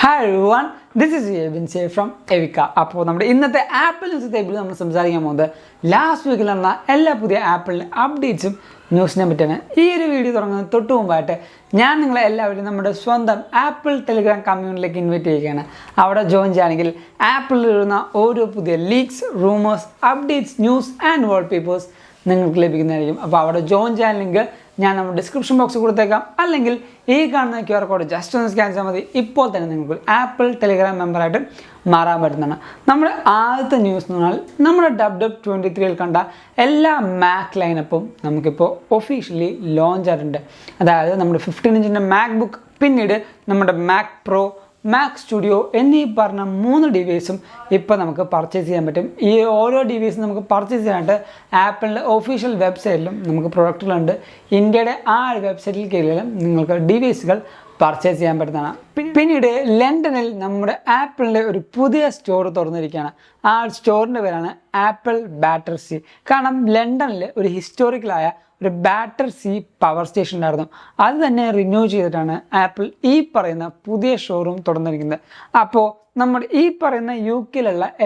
Hi everyone, this is Abin from Evika. അപ്പോൾ നമ്മുടെ ഇന്നത്തെ ആപ്പിൾ ന്യൂസ് ടേബിളിൽ നമ്മൾ സംസാരിക്കാൻ പോകുന്നത് ലാസ്റ്റ് വീക്കിൽ നടന്ന എല്ലാ പുതിയ ആപ്പിളിൻ്റെ അപ്ഡേറ്റ്സും ന്യൂസിനെ പറ്റിയാണ്. ഈ ഒരു വീഡിയോ തുടങ്ങുന്നത് തൊട്ട് മുമ്പായിട്ട് ഞാൻ നിങ്ങളെ എല്ലാവരും നമ്മുടെ സ്വന്തം ആപ്പിൾ ടെലിഗ്രാം കമ്മ്യൂണിറ്റിയിലേക്ക് ഇൻവൈറ്റ് ചെയ്യുകയാണ്. അവിടെ ജോയിൻ ചെയ്യുകയാണെങ്കിൽ ആപ്പിളിൽ വരുന്ന ഓരോ പുതിയ leaks, rumours, updates, news and wallpapers നിങ്ങൾക്ക് ലഭിക്കുന്നതായിരിക്കും. അപ്പോൾ അവിടെ ജോയിൻ ചെയ്യാൻ ലിങ്ക് ഞാൻ നമ്മുടെ ഡിസ്ക്രിപ്ഷൻ ബോക്സിൽ കൊടുത്തേക്കാം, അല്ലെങ്കിൽ ഈ കാണുന്ന QR കോഡ് ജസ്റ്റ് ഒന്ന് സ്കാൻ ചെയ്താൽ മതി. ഇപ്പോൾ തന്നെ നിങ്ങൾക്ക് ആപ്പിൾ ടെലിഗ്രാം മെമ്പറായിട്ട് മാറാൻ പറ്റുന്നതാണ്. നമ്മുടെ ആദ്യത്തെ ന്യൂസ് എന്ന് പറഞ്ഞാൽ നമ്മുടെ WW23 കണ്ട എല്ലാ മാക് ലൈനപ്പും നമുക്കിപ്പോൾ ഒഫീഷ്യലി ലോഞ്ച് ആയിട്ടുണ്ട്. അതായത് നമ്മുടെ 15 ഇഞ്ചിൻ്റെ മാക്ബുക്ക്, പിന്നീട് നമ്മുടെ മാക് പ്രോ, മാക് സ്റ്റുഡിയോ എന്നീ പറഞ്ഞ 3 ഡിവൈസും ഇപ്പോൾ നമുക്ക് പർച്ചേസ് ചെയ്യാൻ പറ്റും. ഈ ഓരോ ഡിവൈസും നമുക്ക് പർച്ചേസ് ചെയ്യാനായിട്ട് ആപ്പിളിൻ്റെ ഒഫീഷ്യൽ വെബ്സൈറ്റിലും നമുക്ക് പ്രൊഡക്റ്റുകളുണ്ട്. ഇന്ത്യയുടെ ആ ഒരു വെബ്സൈറ്റിൽ കയറിയാലും നിങ്ങൾക്ക് ഡിവൈസുകൾ പർച്ചേസ് ചെയ്യാൻ പറ്റുന്നതാണ്. പിന്നീട് ലണ്ടനിൽ നമ്മുടെ ആപ്പിളിൻ്റെ ഒരു പുതിയ സ്റ്റോർ തുറന്നിരിക്കുകയാണ്. ആ സ്റ്റോറിൻ്റെ പേരാണ് ആപ്പിൾ ബാറ്റർ സി. കാരണം ലണ്ടനിൽ ഒരു ഹിസ്റ്റോറിക്കലായ ഒരു ബാറ്റർ സി പവർ സ്റ്റേഷൻ ഉണ്ടായിരുന്നു. അത് തന്നെ റിന്യൂ ചെയ്തിട്ടാണ് ആപ്പിൾ ഈ പറയുന്ന പുതിയ ഷോറൂം തുറന്നിരിക്കുന്നത്. അപ്പോൾ നമ്മുടെ ഈ പറയുന്ന UK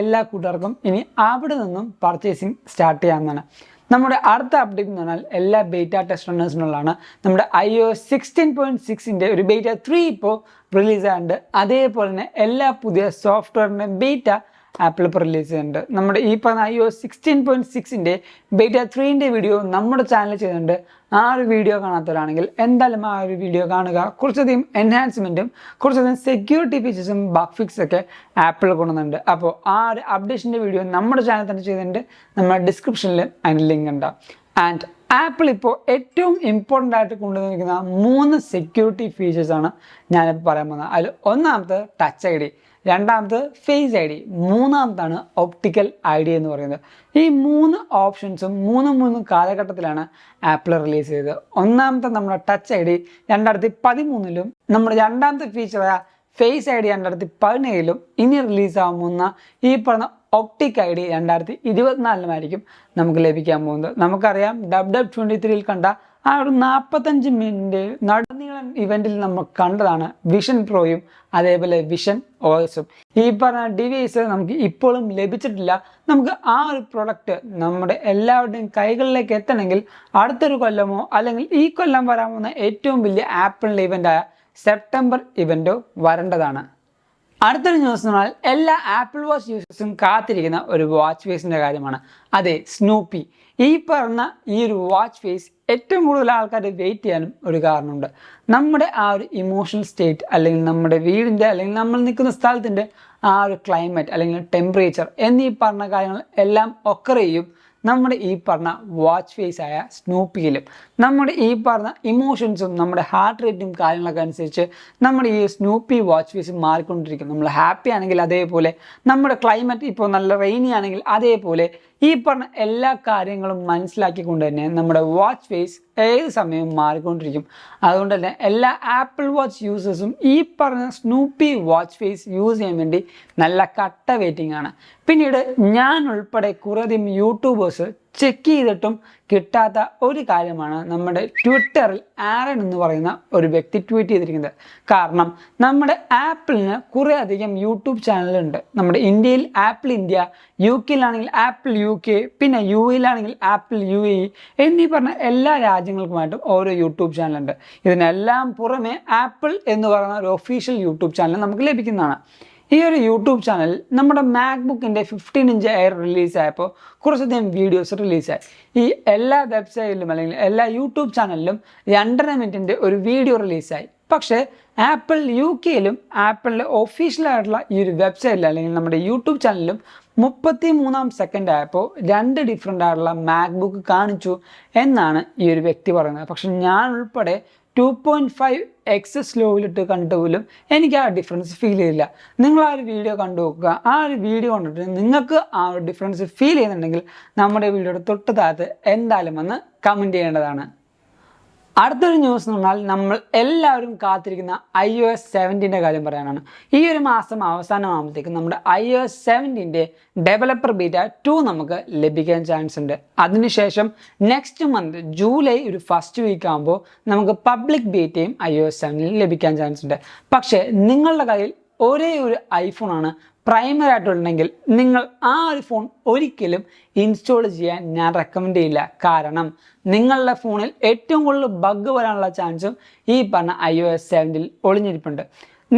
എല്ലാ കൂട്ടുകാർക്കും ഇനി അവിടെ നിന്നും പർച്ചേസിങ് സ്റ്റാർട്ട് ചെയ്യാവുന്നതാണ്. നമ്മുടെ അടുത്ത അപ്ഡേറ്റ് എന്ന് പറഞ്ഞാൽ എല്ലാ ബീറ്റ ടെസ്റ്റ് റണ്ണേഴ്സിനുള്ളതാണ്. നമ്മുടെ iOS 16.6 ഒരു ബീറ്റ 3 ഇപ്പോൾ റിലീസായിട്ടുണ്ട്. അതേപോലെ തന്നെ എല്ലാ പുതിയ സോഫ്റ്റ്വെയറിൻ്റെ ബീറ്റ ആപ്പിൾ ഇപ്പോൾ റിലീസ് ചെയ്യുന്നുണ്ട്. നമ്മുടെ ഈ പറഞ്ഞ iOS 16.6 ബീറ്റ 3 വീഡിയോ നമ്മുടെ ചാനലിൽ ചെയ്യുന്നുണ്ട്. ആ ഒരു വീഡിയോ കാണാത്തവരാണെങ്കിൽ എന്തായാലും ആ ഒരു വീഡിയോ കാണുക. കുറച്ചധികം എൻഹാൻസ്മെൻറ്റും കുറച്ചധികം സെക്യൂരിറ്റി ഫീച്ചേഴ്സും ബഗ് ഫിക്സ് ഒക്കെ ആപ്പിൾ കൊണ്ടുവന്നുണ്ട്. അപ്പോൾ ആ ഒരു അപ്ഡേഷൻ്റെ വീഡിയോ നമ്മുടെ ചാനൽ തന്നെ ചെയ്തിട്ടുണ്ട്. നമ്മുടെ ഡിസ്ക്രിപ്ഷനിൽ അതിൻ്റെ ലിങ്ക് ഉണ്ടാവും. ആൻഡ് ആപ്പിൾ ഇപ്പോൾ ഏറ്റവും ഇമ്പോർട്ടൻ്റ് ആയിട്ട് കൊണ്ടുവന്നിരിക്കുന്ന 3 സെക്യൂരിറ്റി ഫീച്ചേഴ്സാണ് ഞാനിപ്പോൾ പറയാൻ പോകുന്നത്. അതിൽ ഒന്നാമത്തെ ടച്ച് ID, രണ്ടാമത് ഫേസ് ID, മൂന്നാമത്താണ് ഒപ്റ്റിക്കൽ ID എന്ന് പറയുന്നത്. ഈ 3 ഓപ്ഷൻസും 3 കാലഘട്ടത്തിലാണ് ആപ്പിൾ റിലീസ് ചെയ്തത്. ഒന്നാമത്തെ നമ്മുടെ ടച്ച് ID 2013 നമ്മുടെ രണ്ടാമത്തെ ഫീച്ചറായ ഫേസ് ID 2017 ഇനി റിലീസാകുന്ന ഈ പറഞ്ഞ ഒപ്റ്റിക് ID 2024 നമുക്ക് ലഭിക്കാൻ പോകുന്നത്. നമുക്കറിയാം WW23 കണ്ട ആ ഒരു 45 മിനിറ്റ് നടുനീളൻ ഇവൻറ്റിൽ നമ്മൾ കണ്ടതാണ് വിഷൻ പ്രോയും അതേപോലെ വിഷൻ OSും. ഈ പറഞ്ഞ ഡിവൈസ് നമുക്ക് ഇപ്പോഴും ലഭിച്ചിട്ടില്ല. നമുക്ക് ആ ഒരു പ്രൊഡക്റ്റ് നമ്മുടെ എല്ലാവരുടെയും കൈകളിലേക്ക് എത്തണമെങ്കിൽ അടുത്തൊരു കൊല്ലമോ അല്ലെങ്കിൽ ഈ കൊല്ലം വരാൻ പോകുന്ന ഏറ്റവും വലിയ ആപ്പിളിൻ്റെ ഇവൻ്റായ സെപ്റ്റംബർ ഇവൻറ്റോ വരേണ്ടതാണ്. അടുത്തൊരു ന്യൂസ് എന്ന് പറഞ്ഞാൽ എല്ലാ ആപ്പിൾ വാച്ച് യൂസേഴ്സും കാത്തിരിക്കുന്ന ഒരു വാച്ച് ഫേസിൻ്റെ കാര്യമാണ്. അതെ, സ്നൂപ്പി. ഈ പറഞ്ഞ ഈ ഒരു വാച്ച് ഫേസ് ഏറ്റവും കൂടുതൽ ആൾക്കാർ വെയിറ്റ് ചെയ്യാനും ഒരു കാരണമുണ്ട്. നമ്മുടെ ആ ഒരു ഇമോഷണൽ സ്റ്റേറ്റ്, അല്ലെങ്കിൽ നമ്മുടെ വീടിൻ്റെ അല്ലെങ്കിൽ നമ്മൾ നിൽക്കുന്ന സ്ഥലത്തിൻ്റെ ആ ഒരു ക്ലൈമറ്റ് അല്ലെങ്കിൽ ടെമ്പറേച്ചർ എന്നീ പറഞ്ഞ കാര്യങ്ങൾ എല്ലാം ഒക്കർ ചെയ്യും നമ്മുടെ ഈ പറഞ്ഞ വാച്ച് ഫേസ് ആയ സ്നൂപ്പിയിലും. നമ്മുടെ ഈ പറഞ്ഞ ഇമോഷൻസും നമ്മുടെ ഹാർട്ട് റേറ്റും കാര്യങ്ങളൊക്കെ അനുസരിച്ച് നമ്മുടെ ഈ സ്നൂപ്പി വാച്ച് ഫേസ് മാറിക്കൊണ്ടിരിക്കും. നമ്മൾ ഹാപ്പി ആണെങ്കിൽ അതേപോലെ, നമ്മുടെ ക്ലൈമറ്റ് ഇപ്പോൾ നല്ല റെയിനി ആണെങ്കിൽ അതേപോലെ, ഈ പറഞ്ഞ എല്ലാ കാര്യങ്ങളും മനസ്സിലാക്കിക്കൊണ്ട് തന്നെ നമ്മുടെ വാച്ച് ഫേസ് ഏത് സമയവും മാറിക്കൊണ്ടിരിക്കും. അതുകൊണ്ട് തന്നെ എല്ലാ ആപ്പിൾ വാച്ച് യൂസേഴ്സും ഈ പറഞ്ഞ സ്നൂപ്പി വാച്ച് ഫേസ് യൂസ് ചെയ്യാൻ വേണ്ടി നല്ല കട്ട വെയിറ്റിംഗ് ആണ്. പിന്നീട് ഞാൻ ഉൾപ്പെടെ കുറേയധികം യൂട്യൂബേഴ്സ് ചെക്ക് ചെയ്തിട്ടും കിട്ടാത്ത ഒരു കാര്യമാണ് നമ്മുടെ ട്വിറ്ററിൽ ആരൻ എന്ന് പറയുന്ന ഒരു വ്യക്തി ട്വീറ്റ് ചെയ്തിരിക്കുന്നത്. കാരണം നമ്മുടെ ആപ്പിളിന് കുറേ അധികം യൂട്യൂബ് ചാനലുണ്ട്. നമ്മുടെ ഇന്ത്യയിൽ apple India, UK apple UK, പിന്നെ UAയിലാണെങ്കിൽ ആപ്പിൾ UAE എന്നീ പറഞ്ഞ എല്ലാ രാജ്യങ്ങൾക്കുമായിട്ടും ഓരോ യൂട്യൂബ് ചാനലുണ്ട്. ഇതിനെല്ലാം പുറമെ ആപ്പിൾ എന്ന് പറയുന്ന ഒരു ഒഫീഷ്യൽ യൂട്യൂബ് ചാനൽ നമുക്ക് ലഭിക്കുന്നതാണ്. ഈ ഒരു യൂട്യൂബ് ചാനൽ നമ്മുടെ മാക്ബുക്കിൻ്റെ 15 ഇഞ്ച് എയർ റിലീസായപ്പോൾ കുറച്ചധികം വീഡിയോസ് റിലീസായി. ഈ എല്ലാ വെബ്സൈറ്റിലും അല്ലെങ്കിൽ എല്ലാ യൂട്യൂബ് ചാനലിലും 2.5 മിനിറ്റിൻ്റെ ഒരു വീഡിയോ റിലീസായി. പക്ഷേ ആപ്പിൾ UKയിലും ആപ്പിളിൻ്റെ ഒഫീഷ്യലായിട്ടുള്ള ഈ ഒരു വെബ്സൈറ്റിൽ അല്ലെങ്കിൽ നമ്മുടെ യൂട്യൂബ് ചാനലിലും 33 സെക്കൻഡ് ആയപ്പോൾ 2 ഡിഫറെൻ്റ് ആയിട്ടുള്ള മാക്ബുക്ക് കാണിച്ചു എന്നാണ് ഈ ഒരു വ്യക്തി പറയുന്നത്. പക്ഷെ ഞാൻ ഉൾപ്പെടെ 2.5x സ്ലോയിലിട്ട് കണ്ടിട്ട് പോലും എനിക്ക് ആ ഡിഫറൻസ് ഫീൽ ചെയ്തില്ല. നിങ്ങൾ ആ ഒരു വീഡിയോ കണ്ടു നോക്കുക. ആ ഒരു വീഡിയോ കണ്ടിട്ട് നിങ്ങൾക്ക് ആ ഒരു ഡിഫറൻസ് ഫീൽ ചെയ്യുന്നുണ്ടെങ്കിൽ നമ്മുടെ വീഡിയോയുടെ തൊട്ട് താഴത്ത് എന്തായാലും വന്ന് കമൻറ്റ് ചെയ്യേണ്ടതാണ്. അടുത്തൊരു ന്യൂസ് എന്ന് പറഞ്ഞാൽ നമ്മൾ എല്ലാവരും കാത്തിരിക്കുന്ന iOS 17 കാര്യം പറയാനാണ്. ഈ ഒരു മാസം അവസാനമാകുമ്പോഴത്തേക്കും നമ്മുടെ iOS 17 ഡെവലപ്പർ ബീറ്റ 2 നമുക്ക് ലഭിക്കാൻ ചാൻസ് ഉണ്ട്. അതിനുശേഷം നെക്സ്റ്റ് മന്ത് ജൂലൈ ഒരു ഫസ്റ്റ് വീക്ക് ആകുമ്പോൾ നമുക്ക് പബ്ലിക് ബീറ്റയും iOS 17 ലഭിക്കാൻ ചാൻസ് ഉണ്ട്. പക്ഷേ നിങ്ങളുടെ കയ്യിൽ ഒരേ ഒരു ഐഫോണാണ് പ്രൈമറി ആയിട്ടുണ്ടെങ്കിൽ നിങ്ങൾ ആ ഒരു ഫോൺ ഒരിക്കലും ഇൻസ്റ്റാൾ ചെയ്യാൻ ഞാൻ റെക്കമെൻഡ് ചെയ്യില്ല. കാരണം നിങ്ങളുടെ ഫോണിൽ ഏറ്റവും കൂടുതൽ ബഗ് വരാനുള്ള ചാൻസും ഈ പറഞ്ഞ iOS 17 ഒളിഞ്ഞിരിപ്പുണ്ട്.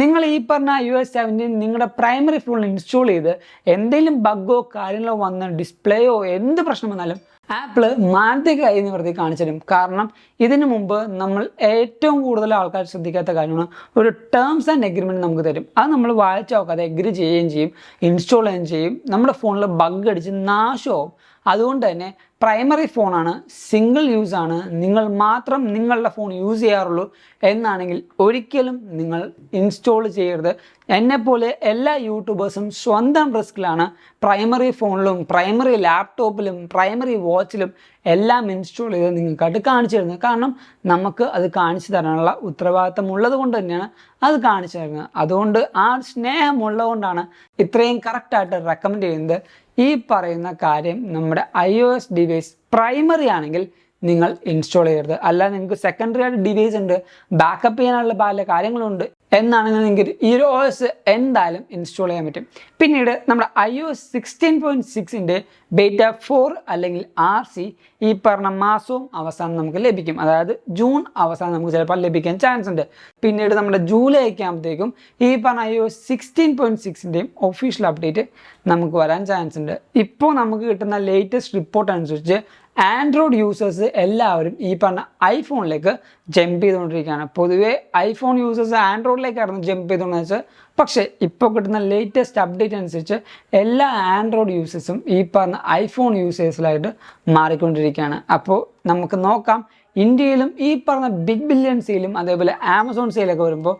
നിങ്ങൾ ഈ പറഞ്ഞ iOS 17 നിങ്ങളുടെ പ്രൈമറി ഫോണിൽ ഇൻസ്റ്റാൾ ചെയ്ത് എന്തെങ്കിലും ബഗ്ഗോ കാര്യങ്ങളോ വന്ന് ഡിസ്പ്ലേയോ എന്ത് പ്രശ്നം വന്നാലും ആപ്പിൾ മാറ്റി കൈ നിവർത്തി കാണിച്ചു തരും. കാരണം ഇതിനു മുമ്പ് നമ്മൾ ഏറ്റവും കൂടുതൽ ആൾക്കാർ ശ്രദ്ധിക്കാത്ത കാര്യമാണ് ഒരു ടേംസ് ആൻഡ് എഗ്രിമെൻറ്റ് നമുക്ക് തരും. അത് നമ്മൾ വായിച്ച് നോക്കാതെ എഗ്രി ചെയ്യുകയും ചെയ്യും, ഇൻസ്റ്റാൾ ചെയ്യുകയും ചെയ്യും. നമ്മുടെ ഫോണിൽ ബഗ് അടിച്ച് നാശമാവും. അതുകൊണ്ട് തന്നെ പ്രൈമറി ഫോണാണ്, സിംഗിൾ യൂസ് ആണ്, നിങ്ങൾ മാത്രം നിങ്ങളുടെ ഫോൺ യൂസ് ചെയ്യാറുള്ളൂ എന്നാണെങ്കിൽ ഒരിക്കലും നിങ്ങൾ ഇൻസ്റ്റാൾ ചെയ്യരുത്. എന്നെപ്പോലെ എല്ലാ യൂട്യൂബേഴ്സും സ്വന്തം റിസ്കിലാണ് പ്രൈമറി ഫോണിലും പ്രൈമറി ലാപ്ടോപ്പിലും പ്രൈമറി വാച്ചിലും എല്ലാം ഇൻസ്റ്റാൾ ചെയ്ത് നിങ്ങൾക്കായിട്ട് കാണിച്ചു തരുന്നത്. കാരണം നമുക്ക് അത് കാണിച്ചു തരാനുള്ള ഉത്തരവാദിത്തം ഉള്ളത് കൊണ്ട് തന്നെയാണ് അത് കാണിച്ചു തരുന്നത്. അതുകൊണ്ട് ആ സ്നേഹമുള്ളതുകൊണ്ടാണ് ഇത്രയും കറക്റ്റായിട്ട് റെക്കമെൻഡ് ചെയ്യുന്നത്. ഈ പറയുന്ന കാര്യം നമ്മുടെ iOS ഡിവൈസ് പ്രൈമറി ആണെങ്കിൽ നിങ്ങൾ ഇൻസ്റ്റാൾ ചെയ്യരുത്. അല്ല നിങ്ങൾക്ക് സെക്കൻഡറി ആയിട്ട് ഡിവൈസ് ഉണ്ട്, ബാക്കപ്പ് ചെയ്യാനുള്ള പല കാര്യങ്ങളുണ്ട് എന്നാണെങ്കിൽ നിങ്ങൾക്ക് ഈ ഒരു OS എന്തായാലും ഇൻസ്റ്റാൾ ചെയ്യാൻ പറ്റും. പിന്നീട് നമ്മുടെ iOS 16.6ൻ്റെ ബീറ്റ 4 അല്ലെങ്കിൽ RC ഈ പറഞ്ഞ മാസവും അവസാനം നമുക്ക് ലഭിക്കും. അതായത് ജൂൺ അവസാനം നമുക്ക് ചിലപ്പോൾ ലഭിക്കാൻ ചാൻസ് ഉണ്ട്. പിന്നീട് നമ്മുടെ ജൂലൈ ഒക്കെ ആകുമ്പോഴത്തേക്കും ഈ പറഞ്ഞ iOS 16.6ൻ്റെയും ഒഫീഷ്യൽ അപ്ഡേറ്റ് നമുക്ക് വരാൻ ചാൻസ് ഉണ്ട്. ഇപ്പോൾ നമുക്ക് കിട്ടുന്ന ലേറ്റസ്റ്റ് റിപ്പോർട്ട് അനുസരിച്ച് ആൻഡ്രോയിഡ് യൂസേഴ്സ് എല്ലാവരും ഈ പറഞ്ഞ ഐഫോണിലേക്ക് ജമ്പ് ചെയ്തുകൊണ്ടിരിക്കുകയാണ്. പൊതുവേ ഐഫോൺ യൂസേഴ്സ് ആൻഡ്രോയിഡിലേക്കായിരുന്നു ജമ്പ് ചെയ്തുകൊണ്ടെന്ന് വെച്ചാൽ, പക്ഷേ ഇപ്പോൾ കിട്ടുന്ന ലേറ്റസ്റ്റ് അപ്ഡേറ്റ് അനുസരിച്ച് എല്ലാ ആൻഡ്രോയിഡ് യൂസേഴ്സും ഈ പറഞ്ഞ ഐഫോൺ യൂസേഴ്സിലായിട്ട് മാറിക്കൊണ്ടിരിക്കുകയാണ്. അപ്പോൾ നമുക്ക് നോക്കാം, ഇന്ത്യയിലും ഈ പറഞ്ഞ ബിഗ് ബില്യൺ സെയിലും അതേപോലെ ആമസോൺ സെയിലൊക്കെ വരുമ്പോൾ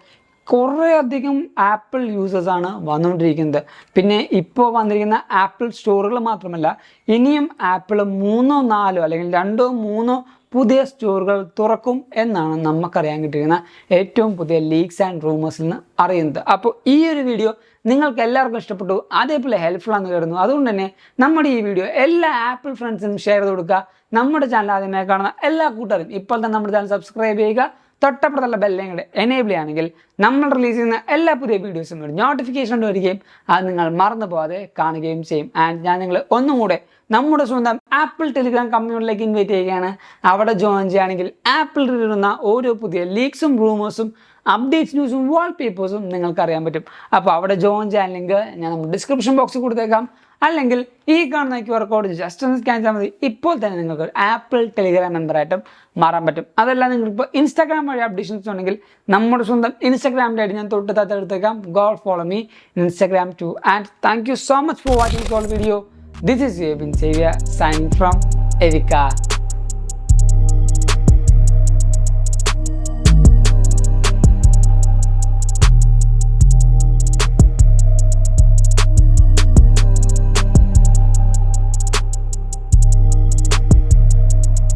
കുറേയധികം ആപ്പിൾ യൂസേഴ്സാണ് വന്നുകൊണ്ടിരിക്കുന്നത്. പിന്നെ ഇപ്പോൾ വന്നിരിക്കുന്ന ആപ്പിൾ സ്റ്റോറുകൾ മാത്രമല്ല, ഇനിയും ആപ്പിൾ 3 or 4 അല്ലെങ്കിൽ 2 or 3 പുതിയ സ്റ്റോറുകൾ തുറക്കും എന്നാണ് നമുക്കറിയാൻ കിട്ടിയിരിക്കുന്ന ഏറ്റവും പുതിയ ലീക്സ് ആൻഡ് റൂമേഴ്സിൽ നിന്ന് അറിയുന്നത്. അപ്പോൾ ഈ ഒരു വീഡിയോ നിങ്ങൾക്ക് എല്ലാവർക്കും ഇഷ്ടപ്പെട്ടു, അതേപോലെ ഹെൽപ്ഫുൾ ആണെന്ന് കരുതുന്നു. അതുകൊണ്ട് തന്നെ നമ്മുടെ ഈ വീഡിയോ എല്ലാ ആപ്പിൾ ഫ്രണ്ട്സിനും ഷെയർ ചെയ്ത് കൊടുക്കുക. നമ്മുടെ ചാനൽ ആദ്യമായി കാണുന്ന എല്ലാ കൂട്ടരും ഇപ്പോൾ തന്നെ നമ്മുടെ ചാനൽ സബ്സ്ക്രൈബ് ചെയ്യുക. തൊട്ടപ്പുറത്തുള്ള ബെല്ലൈക്കൺ എനേബിൾ ചെയ്യുകയാണെങ്കിൽ നമ്മൾ റിലീസ് ചെയ്യുന്ന എല്ലാ പുതിയ വീഡിയോസും ഒരു നോട്ടിഫിക്കേഷൻ വരികയും അത് നിങ്ങൾ മറന്നു പോകാതെ കാണുകയും ചെയ്യും. ആൻഡ് ഞാൻ നിങ്ങൾ ഒന്നും കൂടെ നമ്മുടെ സ്വന്തം ആപ്പിൾ ടെലിഗ്രാം കമ്മ്യൂണിറ്റിയിലേക്ക് ഇൻവൈറ്റ് ചെയ്യുകയാണ്. അവിടെ ജോയിൻ ചെയ്യുകയാണെങ്കിൽ ആപ്പിൾ ഇടുന്ന ഓരോ പുതിയ ലീക്സും റൂമേഴ്സും അപ്ഡേറ്റ്സ് ന്യൂസും വാൾപേപ്പേഴ്സും നിങ്ങൾക്ക് അറിയാൻ പറ്റും. അപ്പോൾ അവിടെ ജോയിൻ ചെയ്യാൻ ലിങ്ക് ഞാൻ നമ്മുടെ ഡിസ്ക്രിപ്ഷൻ ബോക്സിൽ കൊടുത്തേക്കാം. അല്ലെങ്കിൽ ഈ കാണുന്ന QR കോഡ് ജസ്റ്റ് ഒന്ന് സ്കാൻ ചെയ്താൽ മതി. ഇപ്പോൾ തന്നെ നിങ്ങൾക്ക് ആപ്പിൾ ടെലിഗ്രാം മെമ്പറായിട്ടും മാറാൻ പറ്റും. അതല്ല നിങ്ങളിപ്പോൾ ഇൻസ്റ്റാഗ്രാം വഴി അപ്ഡേഷൻസ് ഉണ്ടെങ്കിൽ നമ്മുടെ സ്വന്തം ഇൻസ്റ്റാഗ്രാമിൻ്റെ ആയിട്ട് ഞാൻ തൊട്ട് താത്തെടുത്തേക്കാം. Go follow me Instagram too. And thank you so much for watching this whole video. This is Abin, Xavier signing from Evika.